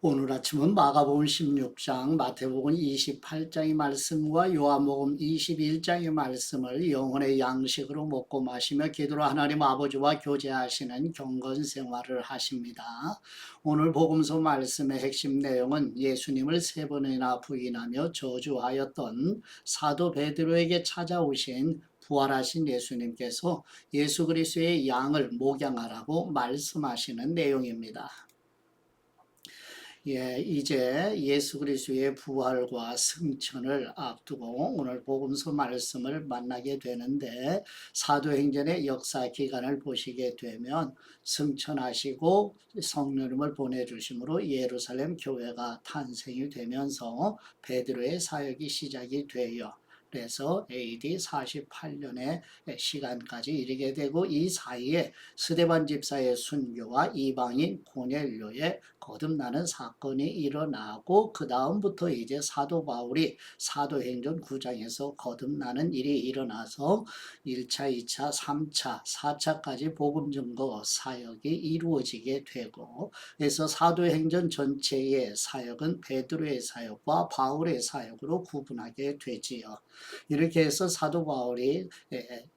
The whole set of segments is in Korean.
오늘 아침은 마가복음 16장, 마태복음 28장의 말씀과 요한복음 21장의 말씀을 영혼의 양식으로 먹고 마시며 기도로 하나님 아버지와 교제하시는 경건 생활을 하십니다. 오늘 복음서 말씀의 핵심 내용은 예수님을 세 번이나 부인하며 저주하였던 사도 베드로에게 찾아오신 부활하신 예수님께서 예수 그리스도의 양을 목양하라고 말씀하시는 내용입니다. 이제 예수 그리스도의 부활과 승천을 앞두고 오늘 복음서 말씀을 만나게 되는데, 사도행전의 역사 기간을 보시게 되면 승천하시고 성령님을 보내주심으로 예루살렘 교회가 탄생이 되면서 베드로의 사역이 시작이 돼요. 그래서 AD 48년의 시간까지 이르게 되고, 이 사이에 스데반 집사의 순교와 이방인 고넬료의 거듭나는 사건이 일어나고, 그 다음부터 이제 사도 바울이 사도행전 9장에서 거듭나는 일이 일어나서 1차, 2차, 3차, 4차까지 복음 증거 사역이 이루어지게 되고, 그래서 사도행전 전체의 사역은 베드로의 사역과 바울의 사역으로 구분하게 되지요. 이렇게 해서 사도 바울이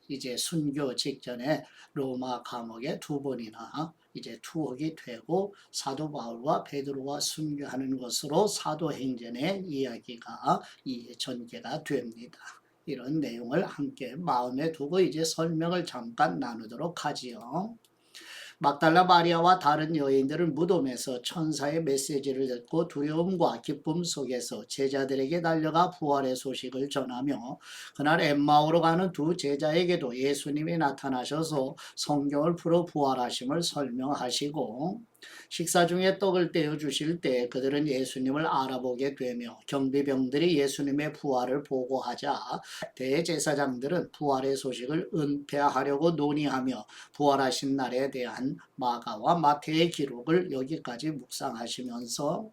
이제 순교 직전에 로마 감옥에 2번이나 이제 투옥이 되고, 사도 바울과 베드로와 순교하는 것으로 사도행전의 이야기가 전개가 됩니다. 이런 내용을 함께 마음에 두고 이제 설명을 잠깐 나누도록 하지요. 막달라 마리아와 다른 여인들은 무덤에서 천사의 메시지를 듣고 두려움과 기쁨 속에서 제자들에게 달려가 부활의 소식을 전하며, 그날 엠마오로 가는 두 제자에게도 예수님이 나타나셔서 성경을 풀어 부활하심을 설명하시고, 식사 중에 떡을 떼어 주실 때 그들은 예수님을 알아보게 되며, 경비병들이 예수님의 부활을 보고하자 대제사장들은 부활의 소식을 은폐하려고 논의하며 부활하신 날에 대한 마가와 마태의 기록을 여기까지 묵상하시면서,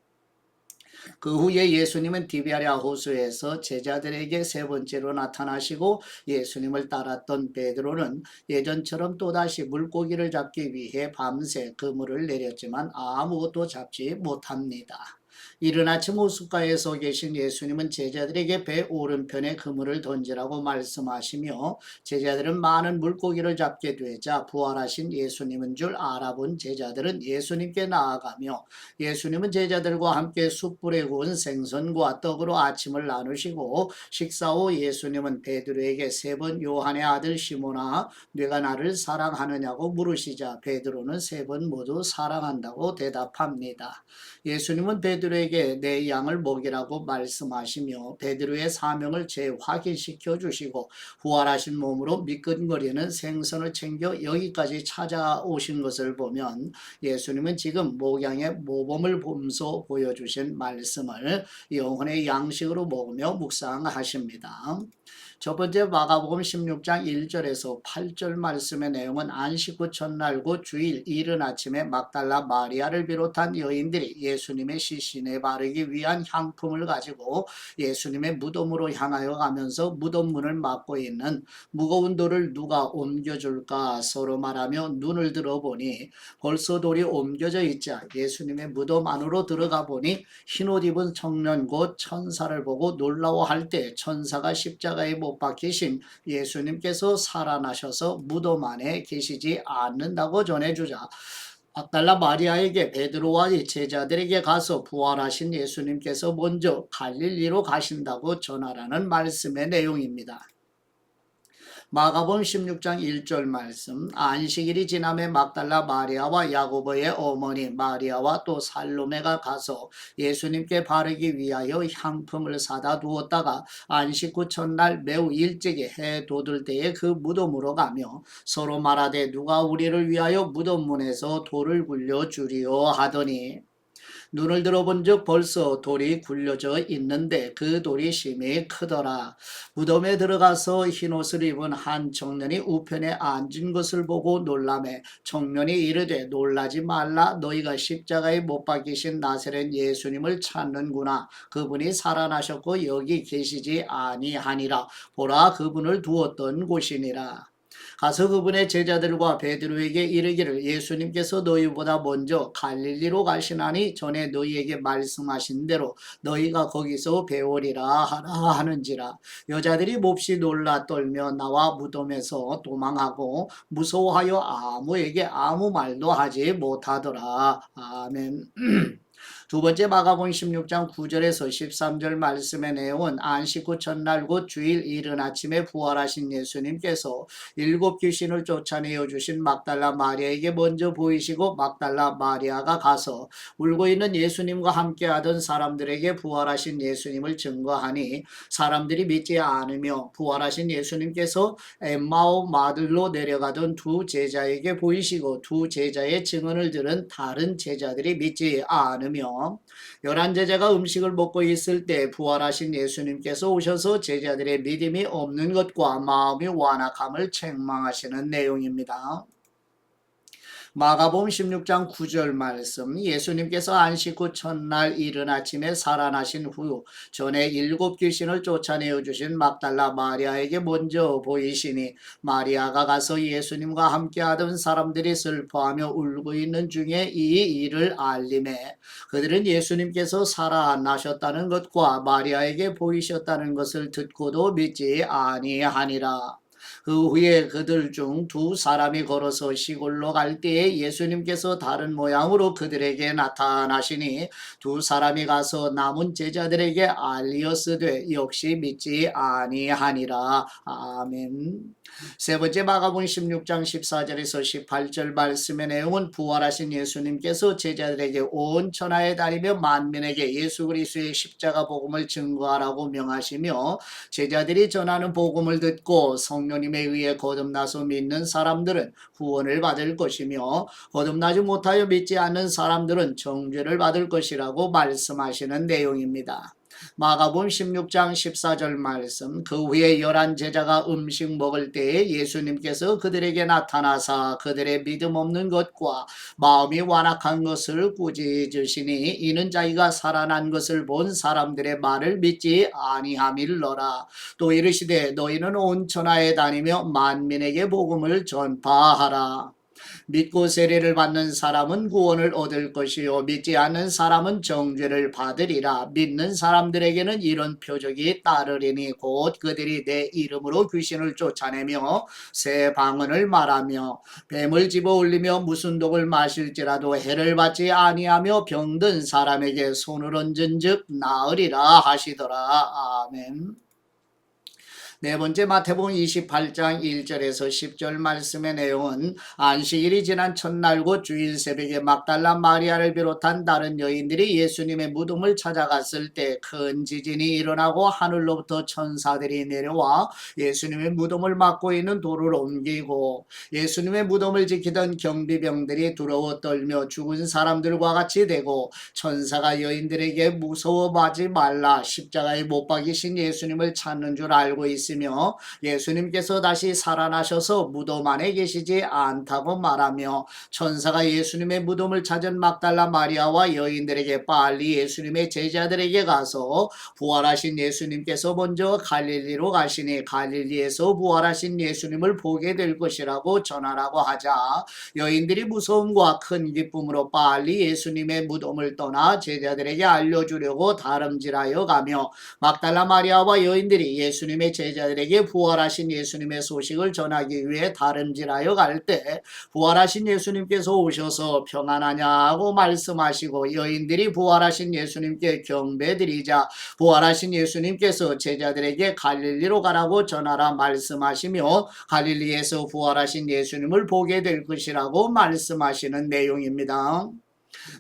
그 후에 예수님은 디베랴 호수에서 제자들에게 세 번째로 나타나시고, 예수님을 따랐던 베드로는 예전처럼 또다시 물고기를 잡기 위해 밤새 그물을 내렸지만 아무것도 잡지 못합니다. 이른 아침 호숫가에서 계신 예수님은 제자들에게 배 오른편에 그물을 던지라고 말씀하시며, 제자들은 많은 물고기를 잡게 되자 부활하신 예수님인 줄 알아본 제자들은 예수님께 나아가며, 예수님은 제자들과 함께 숯불에 구운 생선과 떡으로 아침을 나누시고, 식사 후 예수님은 베드로에게 세 번 요한의 아들 시몬아, 네가 나를 사랑하느냐고 물으시자 베드로는 세 번 모두 사랑한다고 대답합니다. 예수님은 베드로에게 내 양을 먹이라고 말씀하시며 베드로의 사명을 재확인시켜 주시고, 부활하신 몸으로 미끈거리는 생선을 챙겨 여기까지 찾아오신 것을 보면 예수님은 지금 목양의 모범을 보면서 보여주신 말씀을 영혼의 양식으로 먹으며 묵상하십니다. 첫 번째 마가복음 16장 1절에서 8절 말씀의 내용은 안식 후 첫날 곧 주일 이른 아침에 막달라 마리아를 비롯한 여인들이 예수님의 시신에 바르기 위한 향품을 가지고 예수님의 무덤으로 향하여 가면서 무덤 문을 막고 있는 무거운 돌을 누가 옮겨줄까 서로 말하며 눈을 들어보니 벌써 돌이 옮겨져 있자 예수님의 무덤 안으로 들어가 보니 흰옷 입은 청년 곧 천사를 보고 놀라워할 때, 천사가 십자가에 못 박히신 예수님께서 살아나셔서 무덤 안에 계시지 않는다고 전해주자, 막달라 마리아에게 베드로와 제자들에게 가서 부활하신 예수님께서 먼저 갈릴리로 가신다고 전하라는 말씀의 내용입니다. 마가복음 16장 1절 말씀, 안식일이 지남에 막달라 마리아와 야고보의 어머니 마리아와 또 살로메가 가서 예수님께 바르기 위하여 향품을 사다 두었다가 안식 후 첫날 매우 일찍이 해 돋을 때에 그 무덤으로 가며 서로 말하되 누가 우리를 위하여 무덤 문에서 돌을 굴려 주리오 하더니, 눈을 들어본즉 벌써 돌이 굴려져 있는데 그 돌이 심히 크더라. 무덤에 들어가서 흰옷을 입은 한 청년이 우편에 앉은 것을 보고 놀라매 청년이 이르되 놀라지 말라, 너희가 십자가에 못 박히신 나사렛 예수님을 찾는구나. 그분이 살아나셨고 여기 계시지 아니하니라. 보라, 그분을 두었던 곳이니라. 가서 그분의 제자들과 베드로에게 이르기를 예수님께서 너희보다 먼저 갈릴리로 가시나니 전에 너희에게 말씀하신 대로 너희가 거기서 배우리라 하라 하는지라. 여자들이 몹시 놀라 떨며 나와 무덤에서 도망하고 무서워하여 아무에게 아무 말도 하지 못하더라. 아멘. 두 번째 마가복음 16장 9절에서 13절 말씀의 내용은 안식 후 첫날 곧 주일 이른 아침에 부활하신 예수님께서 일곱 귀신을 쫓아내어 주신 막달라 마리아에게 먼저 보이시고 막달라 마리아가 가서 울고 있는 예수님과 함께하던 사람들에게 부활하신 예수님을 증거하니 사람들이 믿지 않으며 부활하신 예수님께서 엠마오 마들로 내려가던 두 제자에게 보이시고 두 제자의 증언을 들은 다른 제자들이 믿지 않으며 열한 제자가 음식을 먹고 있을 때 부활하신 예수님께서 오셔서 제자들의 믿음이 없는 것과 마음이 완악함을 책망하시는 내용입니다. 마가복음 16장 9절 말씀 예수님께서 안식 후 첫날 이른 아침에 살아나신 후 전에 일곱 귀신을 쫓아내어 주신 막달라 마리아에게 먼저 보이시니 마리아가 가서 예수님과 함께하던 사람들이 슬퍼하며 울고 있는 중에 이 일을 알림해 그들은 예수님께서 살아나셨다는 것과 마리아에게 보이셨다는 것을 듣고도 믿지 아니하니라. 그 후에 그들 중 두 사람이 걸어서 시골로 갈 때에 예수님께서 다른 모양으로 그들에게 나타나시니 두 사람이 가서 남은 제자들에게 알리었으되 역시 믿지 아니하니라. 아멘. 세 번째 마가복음 16장 14절에서 18절 말씀의 내용은 부활하신 예수님께서 제자들에게 온 천하에 다니며 만민에게 예수 그리스도의 십자가 복음을 증거하라고 명하시며 제자들이 전하는 복음을 듣고 성령님에 의해 거듭나서 믿는 사람들은 구원을 받을 것이며 거듭나지 못하여 믿지 않는 사람들은 정죄를 받을 것이라고 말씀하시는 내용입니다. 마가복음 16장 14절 말씀 그 후에 열한 제자가 음식 먹을 때에 예수님께서 그들에게 나타나사 그들의 믿음 없는 것과 마음이 완악한 것을 꾸짖으시니 이는 자기가 살아난 것을 본 사람들의 말을 믿지 아니함일러라. 또 이르시되 너희는 온 천하에 다니며 만민에게 복음을 전파하라. 믿고 세례를 받는 사람은 구원을 얻을 것이요 믿지 않는 사람은 정죄를 받으리라. 믿는 사람들에게는 이런 표적이 따르리니 곧 그들이 내 이름으로 귀신을 쫓아내며 새 방언을 말하며 뱀을 집어 올리며 무슨 독을 마실지라도 해를 받지 아니하며 병든 사람에게 손을 얹은즉 나으리라 하시더라. 아멘. 네 번째 마태복음 28장 1절에서 10절 말씀의 내용은 안식일이 지난 첫날 곧 주일 새벽에 막달라 마리아를 비롯한 다른 여인들이 예수님의 무덤을 찾아갔을 때 큰 지진이 일어나고 하늘로부터 천사들이 내려와 예수님의 무덤을 막고 있는 돌을 옮기고 예수님의 무덤을 지키던 경비병들이 두려워 떨며 죽은 사람들과 같이 되고 천사가 여인들에게 무서워하지 말라 십자가에 못 박이신 예수님을 찾는 줄 알고 있으며 예수님께서 다시 살아나셔서 무덤 안에 계시지 않다고 말하며 천사가 예수님의 무덤을 찾은 막달라 마리아와 여인들에게 빨리 예수님의 제자들에게 가서 부활하신 예수님께서 먼저 갈릴리로 가시니 갈릴리에서 부활하신 예수님을 보게 될 것이라고 전하라고 하자 여인들이 무서움과 큰 기쁨으로 빨리 예수님의 무덤을 떠나 제자들에게 알려주려고 다름질하여 가며 막달라 마리아와 여인들이 예수님의 제자들에게 부활하신 예수님의 소식을 전하기 위해 다름질하여 갈 때 부활하신 예수님께서 오셔서 평안하냐고 말씀하시고 여인들이 부활하신 예수님께 경배드리자 부활하신 예수님께서 제자들에게 갈릴리로 가라고 전하라 말씀하시며 갈릴리에서 부활하신 예수님을 보게 될 것이라고 말씀하시는 내용입니다.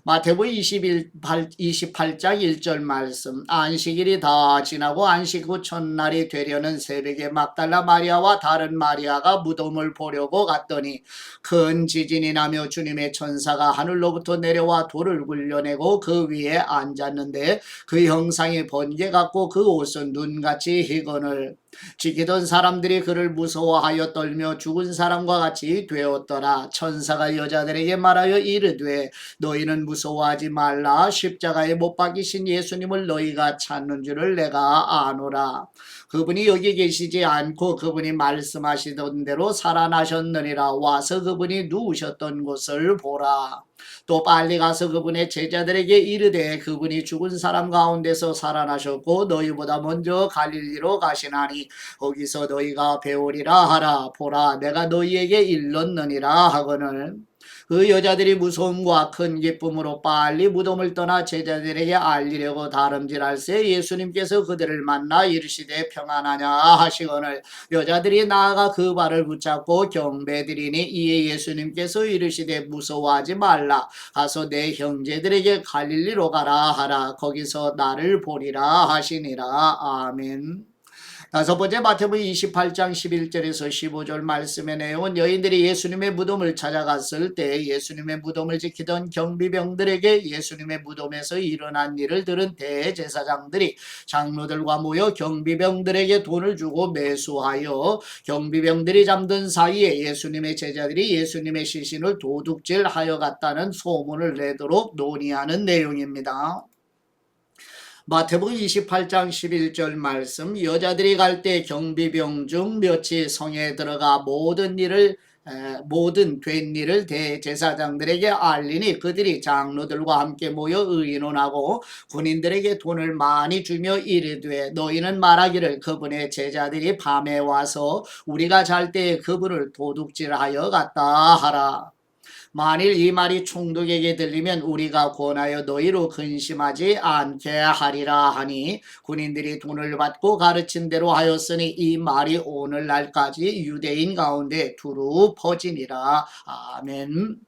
마태복음 28장 1절 말씀 안식일이 다 지나고 안식 후 첫날이 되려는 새벽에 막달라 마리아와 다른 마리아가 무덤을 보려고 갔더니 큰 지진이 나며 주님의 천사가 하늘로부터 내려와 돌을 굴려내고 그 위에 앉았는데 그 형상이 번개 같고 그 옷은 눈같이 희건을 지키던 사람들이 그를 무서워하여 떨며 죽은 사람과 같이 되었더라. 천사가 여자들에게 말하여 이르되 너희는 무서워하지 말라. 십자가에 못 박이신 예수님을 너희가 찾는 줄을 내가 아노라. 그분이 여기 계시지 않고 그분이 말씀하시던 대로 살아나셨느니라. 와서 그분이 누우셨던 곳을 보라. 또 빨리 가서 그분의 제자들에게 이르되 그분이 죽은 사람 가운데서 살아나셨고 너희보다 먼저 갈릴리로 가시나니 거기서 너희가 배우리라 하라. 보라 내가 너희에게 일렀느니라 하거늘. 그 여자들이 무서움과 큰 기쁨으로 빨리 무덤을 떠나 제자들에게 알리려고 다름질할새 예수님께서 그들을 만나 이르시되 평안하냐 하시거늘. 여자들이 나아가 그 발을 붙잡고 경배드리니 이에 예수님께서 이르시되 무서워하지 말라. 가서 내 형제들에게 갈릴리로 가라 하라. 거기서 나를 보리라 하시니라. 아멘. 다섯 번째 마태복음 28장 11절에서 15절 말씀의 내용은 여인들이 예수님의 무덤을 찾아갔을 때 예수님의 무덤을 지키던 경비병들에게 예수님의 무덤에서 일어난 일을 들은 대제사장들이 장로들과 모여 경비병들에게 돈을 주고 매수하여 경비병들이 잠든 사이에 예수님의 제자들이 예수님의 시신을 도둑질하여 갔다는 소문을 내도록 논의하는 내용입니다. 마태복음 28장 11절 말씀 여자들이 갈 때 경비병 중 몇이 성에 들어가 모든 된 일을 대제사장들에게 알리니 그들이 장로들과 함께 모여 의논하고 군인들에게 돈을 많이 주며 이르되 너희는 말하기를 그분의 제자들이 밤에 와서 우리가 잘 때에 그분을 도둑질하여 갔다 하라. 만일 이 말이 총독에게 들리면 우리가 권하여 너희로 근심하지 않게 하리라 하니 군인들이 돈을 받고 가르친 대로 하였으니 이 말이 오늘날까지 유대인 가운데 두루 퍼지니라. 아멘.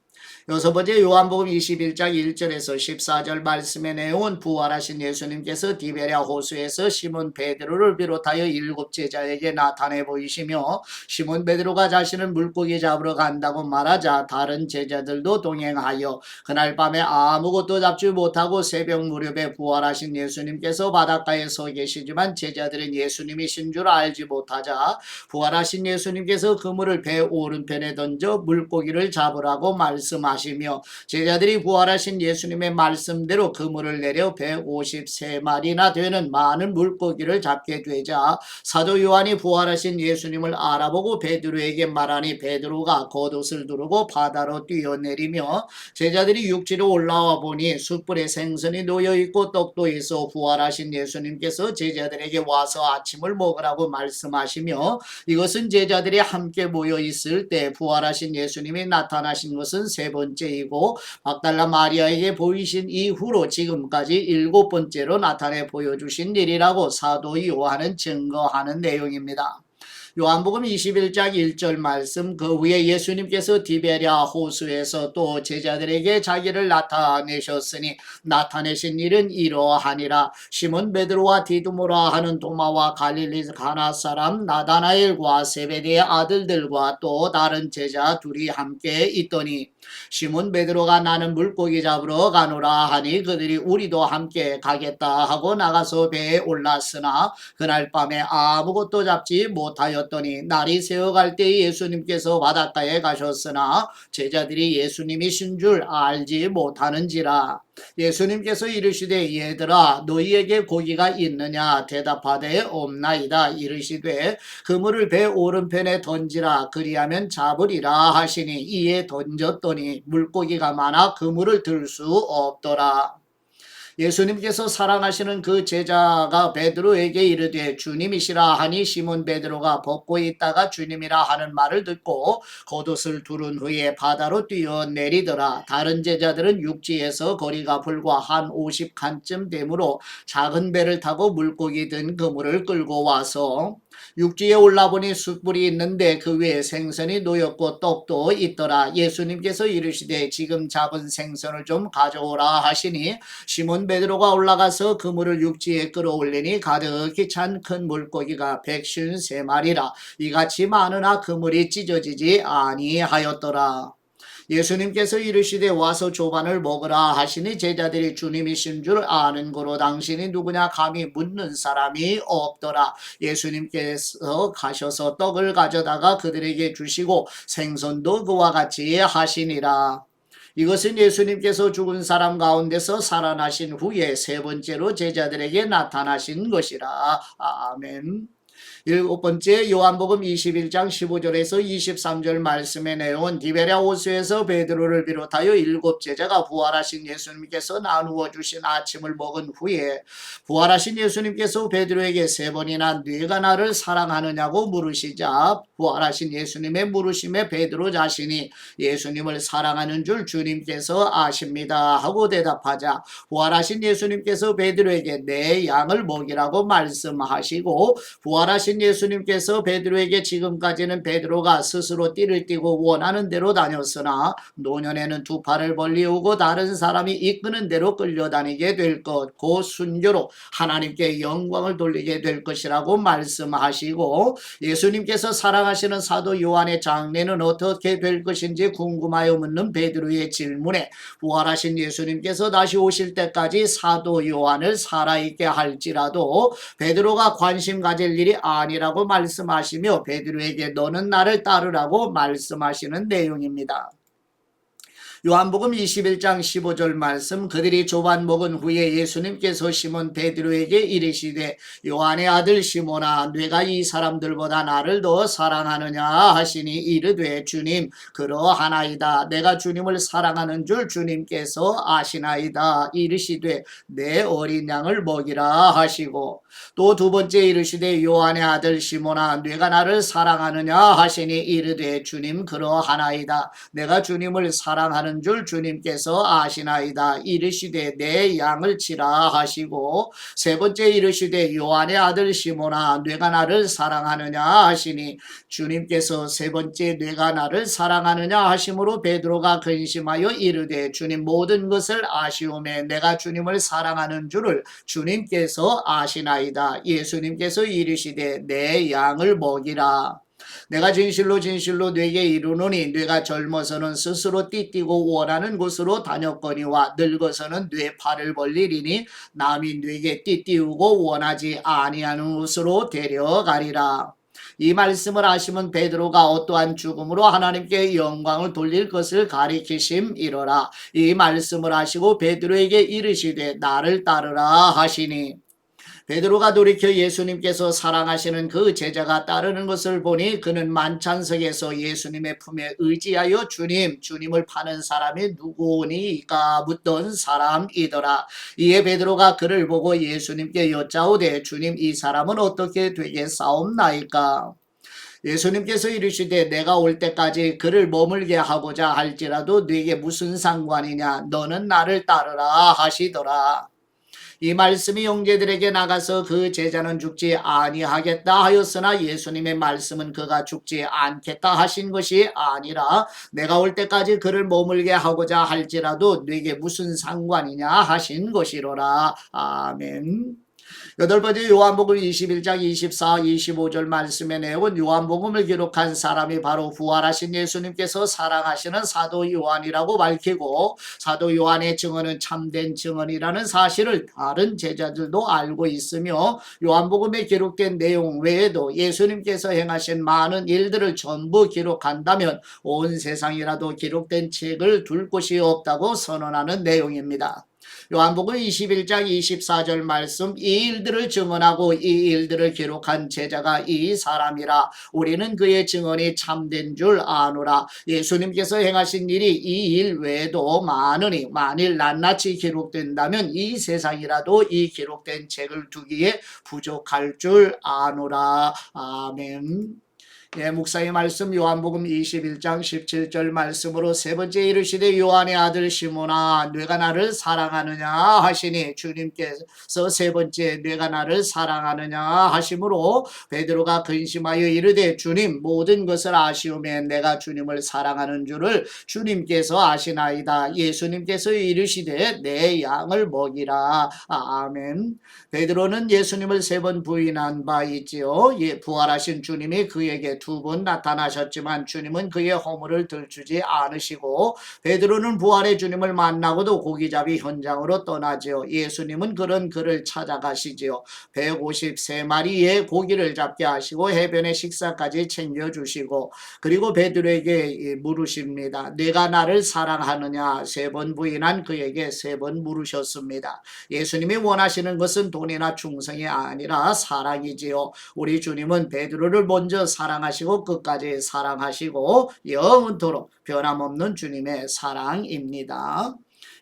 여섯 번째 요한복음 21장 1절에서 14절 말씀의 내용은 부활하신 예수님께서 디베랴 호수에서 시몬 베드로를 비롯하여 일곱 제자에게 나타내 보이시며 시몬 베드로가 자신은 물고기 잡으러 간다고 말하자 다른 제자들도 동행하여 그날 밤에 아무것도 잡지 못하고 새벽 무렵에 부활하신 예수님께서 바닷가에 서 계시지만 제자들은 예수님이신 줄 알지 못하자 부활하신 예수님께서 그물을 배 오른편에 던져 물고기를 잡으라고 말씀하시며 제자들이 부활하신 예수님의 말씀대로 그물을 내려 153마리나 되는 많은 물고기를 잡게 되자 사도 요한이 부활하신 예수님을 알아보고 베드로에게 말하니 베드로가 겉옷을 두르고 바다로 뛰어내리며 제자들이 육지로 올라와 보니 숯불에 생선이 놓여있고 떡도 있어 부활하신 예수님께서 제자들에게 와서 아침을 먹으라고 말씀하시며 이것은 제자들이 함께 모여 있을 때 부활하신 예수님이 나타나신 것은 세 번째이고 막달라 마리아에게 보이신 이후로 지금까지 일곱 번째로 나타내 보여주신 일이라고 사도 요한은 증거하는 내용입니다. 요한복음 21장 1절 말씀 그 후에 예수님께서 디베랴 호수에서 또 제자들에게 자기를 나타내셨으니 나타내신 일은 이러하니라. 시몬 베드로와 디두모라 하는 도마와 갈릴리 가나 사람 나다나엘과 세베대의 아들들과 또 다른 제자 둘이 함께 있더니 시몬 베드로가 나는 물고기 잡으러 가노라 하니 그들이 우리도 함께 가겠다 하고 나가서 배에 올랐으나 그날 밤에 아무것도 잡지 못하였더니 날이 새어갈 때 예수님께서 바닷가에 가셨으나 제자들이 예수님이신 줄 알지 못하는지라. 예수님께서 이르시되 얘들아 너희에게 고기가 있느냐 대답하되 없나이다. 이르시되 그물을 배 오른편에 던지라 그리하면 잡으리라 하시니 이에 던졌더니 물고기가 많아 그물을 들 수 없더라. 예수님께서 사랑하시는 그 제자가 베드로에게 이르되 주님이시라 하니 시몬 베드로가 벗고 있다가 주님이라 하는 말을 듣고 겉옷을 두른 후에 바다로 뛰어내리더라. 다른 제자들은 육지에서 거리가 불과 한 50칸쯤 되므로 작은 배를 타고 물고기 든 그물을 끌고 와서 육지에 올라보니 숯불이 있는데 그 위에 생선이 놓였고 떡도 있더라. 예수님께서 이르시되 지금 잡은 생선을 좀 가져오라 하시니 시몬 베드로가 올라가서 그물을 육지에 끌어올리니 가득히 찬 큰 물고기가 153마리라. 이같이 많으나 그물이 찢어지지 아니하였더라. 예수님께서 이르시되 와서 조반을 먹으라 하시니 제자들이 주님이신 줄 아는 고로 당신이 누구냐 감히 묻는 사람이 없더라. 예수님께서 가셔서 떡을 가져다가 그들에게 주시고 생선도 그와 같이 하시니라. 이것은 예수님께서 죽은 사람 가운데서 살아나신 후에 세 번째로 제자들에게 나타나신 것이라. 아멘. 일곱 번째 요한복음 21장 15절에서 23절 말씀의 내용은 디베랴 호수에서 베드로를 비롯하여 일곱 제자가 부활하신 예수님께서 나누어 주신 아침을 먹은 후에 부활하신 예수님께서 베드로에게 세 번이나 네가 나를 사랑하느냐고 물으시자 부활하신 예수님의 물으심에 베드로 자신이 예수님을 사랑하는 줄 주님께서 아십니다 하고 대답하자 부활하신 예수님께서 베드로에게 내 양을 먹이라고 말씀하시고 부활하신 예수님께서 베드로에게 지금까지는 베드로가 스스로 띠를 띠고 원하는 대로 다녔으나 노년에는 두 팔을 벌리우고 다른 사람이 이끄는 대로 끌려다니게 될 것, 그 순교로 하나님께 영광을 돌리게 될 것이라고 말씀하시고 예수님께서 사랑하시는 사도 요한의 장례는 어떻게 될 것인지 궁금하여 묻는 베드로의 질문에 부활하신 예수님께서 다시 오실 때까지 사도 요한을 살아있게 할지라도 베드로가 관심 가질 일이 아니라고 말씀하시며 베드로에게 너는 나를 따르라고 말씀하시는 내용입니다. 요한복음 21장 15절 말씀 그들이 조반 먹은 후에 예수님께서 시몬 베드로에게 이르시되 요한의 아들 시몬아 네가 이 사람들보다 나를 더 사랑하느냐 하시니 이르되 주님 그러하나이다. 내가 주님을 사랑하는 줄 주님께서 아시나이다. 이르시되 내 어린 양을 먹이라 하시고 또 두 번째 이르시되 요한의 아들 시몬아 네가 나를 사랑하느냐 하시니 이르되 주님 그러하나이다. 내가 주님을 사랑하는 줄 주님께서 아시나이다. 이르시되 내 양을 치라 하시고 세 번째 이르시되 요한의 아들 시몬아 네가 나를 사랑하느냐 하시니 주님께서 세 번째 네가 나를 사랑하느냐 하심으로 베드로가 근심하여 이르되 주님 모든 것을 아시오매 내가 주님을 사랑하는 줄을 주님께서 아시나이다. 예수님께서 이르시되 내 양을 먹이라. 내가 진실로 진실로 네게 이르노니 네가 젊어서는 스스로 띠띠고 원하는 곳으로 다녔거니와 늙어서는 네 팔을 벌리리니 남이 네게 띠띠우고 원하지 아니하는 곳으로 데려가리라. 이 말씀을 하시면 베드로가 어떠한 죽음으로 하나님께 영광을 돌릴 것을 가리키심이로라. 이 말씀을 하시고 베드로에게 이르시되 나를 따르라 하시니 베드로가 돌이켜 예수님께서 사랑하시는 그 제자가 따르는 것을 보니 그는 만찬석에서 예수님의 품에 의지하여 주님을 파는 사람이 누구니까 묻던 사람이더라. 이에 베드로가 그를 보고 예수님께 여짜오되 주님 이 사람은 어떻게 되겠사옵나이까? 예수님께서 이르시되 내가 올 때까지 그를 머물게 하고자 할지라도 네게 무슨 상관이냐 너는 나를 따르라 하시더라. 이 말씀이 형제들에게 나가서 그 제자는 죽지 아니하겠다 하였으나 예수님의 말씀은 그가 죽지 않겠다 하신 것이 아니라 내가 올 때까지 그를 머물게 하고자 할지라도 네게 무슨 상관이냐 하신 것이로라. 아멘. 여덟 번째 요한복음 21장 24, 25절 말씀의 내용은 요한복음을 기록한 사람이 바로 부활하신 예수님께서 사랑하시는 사도 요한이라고 밝히고 사도 요한의 증언은 참된 증언이라는 사실을 다른 제자들도 알고 있으며 요한복음에 기록된 내용 외에도 예수님께서 행하신 많은 일들을 전부 기록한다면 온 세상이라도 기록된 책을 둘 곳이 없다고 선언하는 내용입니다. 요한복음 21장 24절 말씀 이 일들을 증언하고 이 일들을 기록한 제자가 이 사람이라 우리는 그의 증언이 참된 줄 아노라. 예수님께서 행하신 일이 이 일 외에도 많으니 만일 낱낱이 기록된다면 이 세상이라도 이 기록된 책을 두기에 부족할 줄 아노라. 아멘. 예, 목사의 말씀 요한복음 21장 17절 말씀으로 세 번째 이르시되 요한의 아들 시몬아 네가 나를 사랑하느냐 하시니 주님께서 세 번째 네가 나를 사랑하느냐 하심으로 베드로가 근심하여 이르되 주님 모든 것을 아시오매 내가 주님을 사랑하는 줄을 주님께서 아시나이다. 예수님께서 이르시되 내 양을 먹이라. 아멘. 베드로는 예수님을 세 번 부인한 바 있지요. 부활하신 주님이 그에게 두 번 나타나셨지만 주님은 그의 허물을 들추지 않으시고 베드로는 부활의 주님을 만나고도 고기잡이 현장으로 떠나지요. 예수님은 그런 그를 찾아가시지요. 153마리의 고기를 잡게 하시고 해변의 식사까지 챙겨주시고 그리고 베드로에게 물으십니다. 내가 나를 사랑하느냐? 3번 부인한 그에게 3번 물으셨습니다. 예수님이 원하시는 것은 돈이나 충성이 아니라 사랑이지요. 우리 주님은 베드로를 먼저 사랑하시고 끝까지 사랑하시고 영원토록 변함없는 주님의 사랑입니다.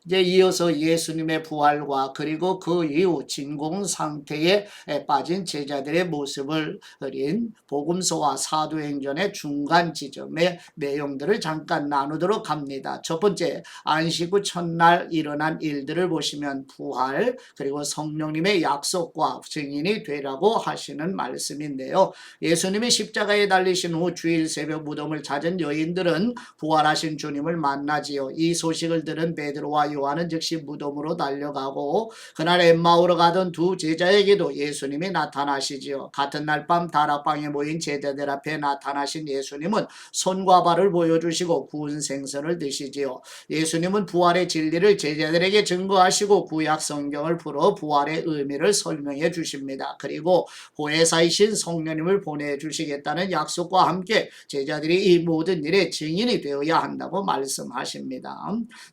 이제 이어서 예수님의 부활과 그리고 그 이후 진공 상태에 빠진 제자들의 모습을 그린 복음서와 사도행전의 중간 지점의 내용들을 잠깐 나누도록 합니다. 첫 번째, 안식 후 첫날 일어난 일들을 보시면 부활 그리고 성령님의 약속과 증인이 되라고 하시는 말씀인데요. 예수님이 십자가에 달리신 후 주일 새벽 무덤을 찾은 여인들은 부활하신 주님을 만나지요. 이 소식을 들은 베드로와 요한은 즉시 무덤으로 달려가고 그날 엠마오로 가던 두 제자에게도 예수님이 나타나시지요. 같은 날 밤 다락방에 모인 제자들 앞에 나타나신 예수님은 손과 발을 보여주시고 구운 생선을 드시지요. 예수님은 부활의 진리를 제자들에게 증거하시고 구약 성경을 풀어 부활의 의미를 설명해 주십니다. 그리고 보혜사이신 성령님을 보내주시겠다는 약속과 함께 제자들이 이 모든 일의 증인이 되어야 한다고 말씀하십니다.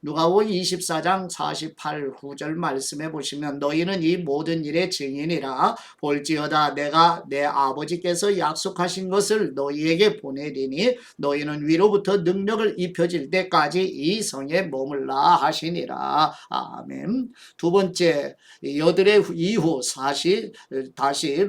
누가복음 24장 48절 말씀해 보시면 너희는 이 모든 일의 증인이라 볼지어다 내가 내 아버지께서 약속하신 것을 너희에게 보내리니 너희는 위로부터 능력을 입혀질 때까지 이 성에 머물라 하시니라. 아멘. 두 번째, 여드레 이후 다시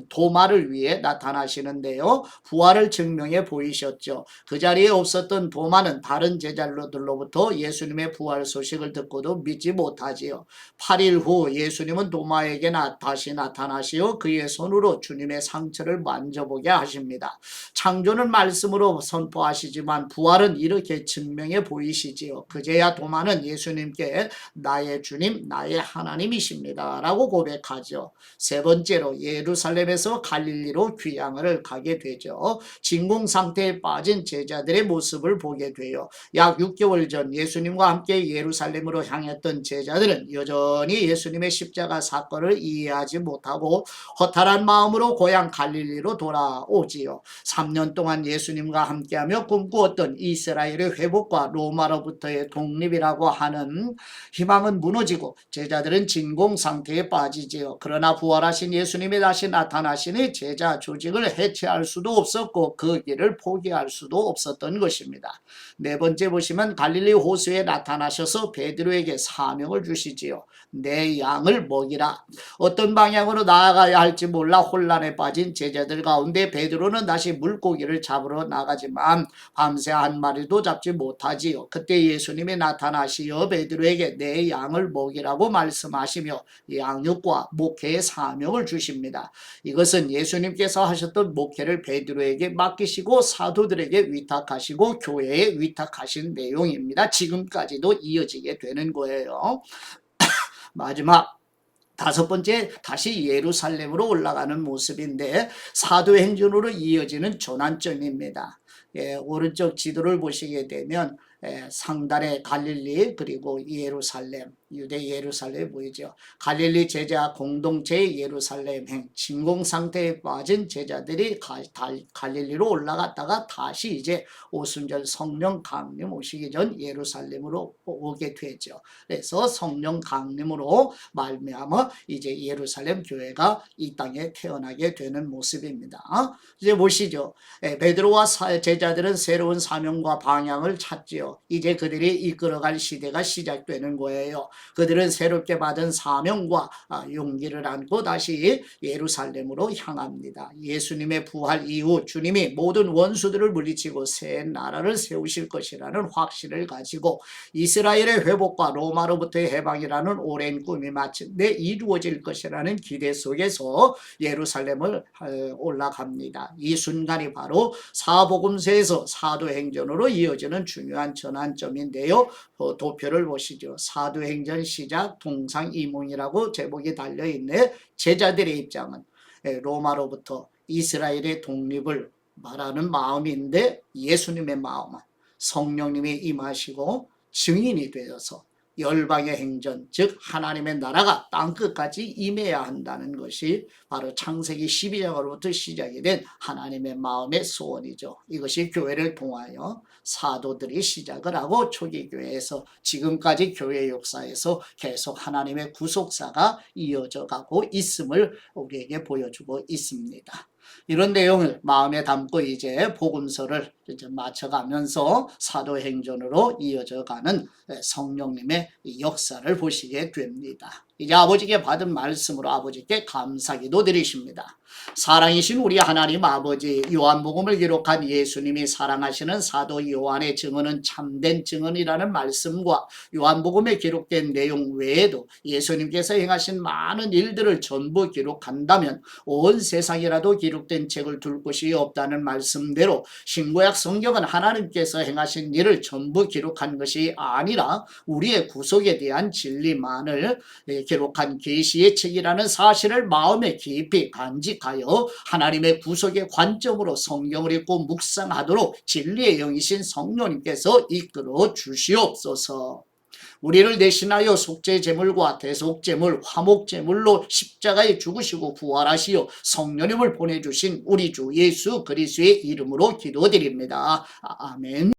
도마를 위해 나타나시는데요. 부활을 증명해 보이셨죠. 그 자리에 없었던 도마는 다른 제자들로부터 예수님의 부활 소식을 듣고도 믿지 못하지요. 8일 후 예수님은 도마에게 다시 나타나시어 그의 손으로 주님의 상처를 만져보게 하십니다. 창조는 말씀으로 선포하시지만 부활은 이렇게 증명해 보이시지요. 그제야 도마는 예수님께 나의 주님, 나의 하나님이십니다 라고 고백하죠. 세 번째로 예루살렘에서 갈릴리로 귀향을 가게 되죠. 진공 상태에 빠진 제자들의 모습을 보게 돼요. 약 6개월 전 예수님과 함께 예루살렘으로 향했던 제자들은 여전히 예수님의 십자가 사건을 이해하지 못하고 허탈한 마음으로 고향 갈릴리로 돌아오지요. 3년 동안 예수님과 함께하며 꿈꾸었던 이스라엘의 회복과 로마로부터의 독립이라고 하는 희망은 무너지고 제자들은 진공 상태에 빠지지요. 그러나 부활하신 예수님이 다시 나타나시니 제자 조직을 해체할 수도 없었고 그 길을 포기할 수도 없었던 것입니다. 네 번째 보시면 갈릴리 호수에 나타나셔서 베드로에게 사명을 주시지요. 내 양을 먹이라. 어떤 방향으로 나아가야 할지 몰라 혼란에 빠진 제자들 가운데 베드로는 다시 물고기를 잡으러 나가지만 밤새 한 마리도 잡지 못하지요. 그때 예수님이 나타나시어 베드로에게 내 양을 먹이라고 말씀하시며 양육과 목회의 사명을 주십니다. 이것은 예수님께서 하셨던 목회를 베드로에게 맡기시고 사도들에게 위탁하시고 교회에 위탁하신 내용입니다. 지금까지도 이어지게 되는 거예요. 마지막 다섯 번째, 다시 예루살렘으로 올라가는 모습인데 사도행전으로 이어지는 전환점입니다. 오른쪽 지도를 보시게 되면 상단에 갈릴리 그리고 예루살렘, 유대 예루살렘 보이죠. 갈릴리 제자 공동체의 예루살렘행, 진공 상태에 빠진 제자들이 갈릴리로 올라갔다가 다시 이제 오순절 성령 강림 오시기 전 예루살렘으로 오게 되죠. 그래서 성령 강림으로 말미암아 이제 예루살렘 교회가 이 땅에 태어나게 되는 모습입니다. 이제 보시죠. 베드로와 제자들은 새로운 사명과 방향을 찾지요. 이제 그들이 이끌어갈 시대가 시작되는 거예요. 그들은 새롭게 받은 사명과 용기를 안고 다시 예루살렘으로 향합니다. 예수님의 부활 이후 주님이 모든 원수들을 물리치고 새 나라를 세우실 것이라는 확신을 가지고 이스라엘의 회복과 로마로부터의 해방이라는 오랜 꿈이 마침내 이루어질 것이라는 기대 속에서 예루살렘을 올라갑니다. 이 순간이 바로 사복음서에서 사도행전으로 이어지는 중요한 전환점인데요. 도표를 보시죠. 사도행전 시작 동상이몽이라고 제목이 달려있네. 제자들의 입장은 로마로부터 이스라엘의 독립을 말하는 마음인데 예수님의 마음은 성령님이 임하시고 증인이 되어서 열방의 행전, 즉 하나님의 나라가 땅끝까지 임해야 한다는 것이 바로 창세기 12장으로부터 시작이 된 하나님의 마음의 소원이죠. 이것이 교회를 통하여 사도들이 시작을 하고 초기 교회에서 지금까지 교회 역사에서 계속 하나님의 구속사가 이어져 가고 있음을 우리에게 보여주고 있습니다. 이런 내용을 마음에 담고 이제 복음서를 이제 맞춰가면서 사도행전으로 이어져가는 성령님의 역사를 보시게 됩니다. 이제 아버지께 받은 말씀으로 아버지께 감사기도 드리십니다. 사랑이신 우리 하나님 아버지, 요한복음을 기록한 예수님이 사랑하시는 사도 요한의 증언은 참된 증언이라는 말씀과 요한복음에 기록된 내용 외에도 예수님께서 행하신 많은 일들을 전부 기록한다면 온 세상이라도 기록된 책을 둘 곳이 없다는 말씀대로 신구약 성경은 하나님께서 행하신 일을 전부 기록한 것이 아니라 우리의 구속에 대한 진리만을 기록한 계시의 책이라는 사실을 마음에 깊이 간직하여 하나님의 구속의 관점으로 성경을 읽고 묵상하도록 진리의 영이신 성령님께서 이끌어 주시옵소서. 우리를 대신하여 속죄제물과 대속제물, 화목제물로 십자가에 죽으시고 부활하시어 성령님을 보내주신 우리 주 예수 그리스도의 이름으로 기도드립니다. 아멘.